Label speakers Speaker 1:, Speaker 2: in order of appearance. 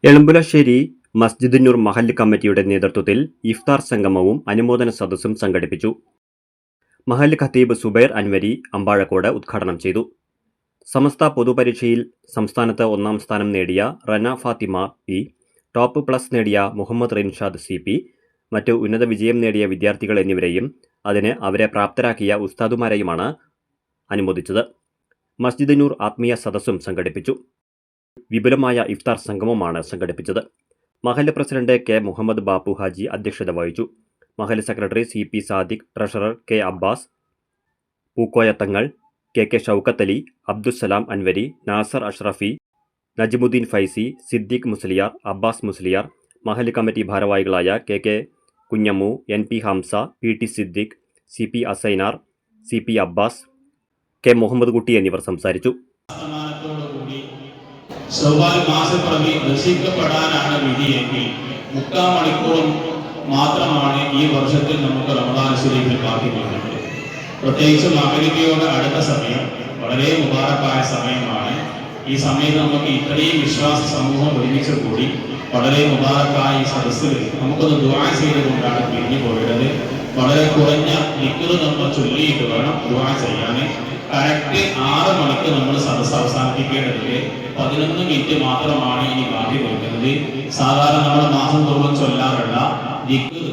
Speaker 1: എളമ്പുലശ്ശേരി മസ്ജിദുന്നൂർ മഹല്ല് കമ്മിറ്റിയുടെ നേതൃത്വത്തിൽ ഇഫ്താർ സംഗമവും അനുമോദന സദസ്സും സംഘടിപ്പിച്ചു. മഹല്ല് ഖത്തീബ് സുബൈർ അൻവരി അമ്പാഴക്കോട് ഉദ്ഘാടനം ചെയ്തു. സമസ്ത പൊതുപരീക്ഷയിൽ സംസ്ഥാനത്ത് 1ാം സ്ഥാനം നേടിയ Rana Fathima P, top plus നേടിയ മുഹമ്മദ് റിൻഷാദ് CP, മറ്റു ഉന്നത വിജയം നേടിയ വിദ്യാർത്ഥികൾ എന്നിവരെയും അവരെ പ്രാപ്തരാക്കിയ ഉസ്താദുമാരെയുമാണ് അനുമോദിച്ചത്. മസ്ജിദുന്നൂർ ആത്മീയ സദസ്സും സംഘടിപ്പിച്ചു. വിപുലമായ ഇഫ്താർ സംഗമമാണ് സംഘടിപ്പിച്ചത്. മഹല്ല് പ്രസിഡന്റ് K മുഹമ്മദ് ബാപ്പു ഹാജി അധ്യക്ഷത വഹിച്ചു. മഹല്ല് secretary CP Sadiq, treasurer K Abbas, Pookoya Thangal, KK Shoukath Ali, Abdussalam Anwari, Nasar Ashrafi, Najmuddeen Faizy, Siddique Musliyar, Abbas Musliyar, മഹല്ല് കമ്മിറ്റി ഭാരവാഹികളായ KK Kunhammu, NP Hamsa, PT Siddique, CP Asainar, CP Abbas, K Muhammad Kutty എന്നിവർ സംസാരിച്ചു.
Speaker 2: ശവ്വാൽ മാസപ്പിറവി ദർശിക്കപ്പെടാനാണ് വിധിയെങ്കിൽ 3/4 മണിക്കൂറും മാത്രമാണ് ഈ വർഷത്തിൽ നമുക്ക് റമദാൻ ശരീഫിൽ ബാക്കിയുള്ളത്. പ്രത്യേകിച്ചും അമേരിക്കയോട് അടുത്ത സമയം വളരെ മുബാറക്കായ സമയമാണ്. ഈ സമയത്ത് നമുക്ക് ഇത്രയും വിശ്വാസ സമൂഹം ഒരുമിച്ച് കൂടി വളരെ മുബാറക്കായ ഈ സദസ്സിൽ നമുക്കൊന്ന് ദുആ ചെയ്തുകൊണ്ടാണ് പിരിഞ്ഞു പോയത്. വളരെ കുറഞ്ഞ ദിക്ർ നമ്മൾ ചൊല്ലിയിട്ട് വേണം ദുആ ചെയ്യാൻ. കറക്റ്റ് 6 മണിക്ക് നമ്മൾ സദസ്സ് അവസാനിപ്പിക്കേണ്ടതിൽ 11 മിനിറ്റ് മാത്രമാണ് ഇനി ബാക്കി നിൽക്കുന്നത്. സാധാരണ നമ്മൾ മാസം തോറും ചൊല്ലാറുള്ള ദിക്ർ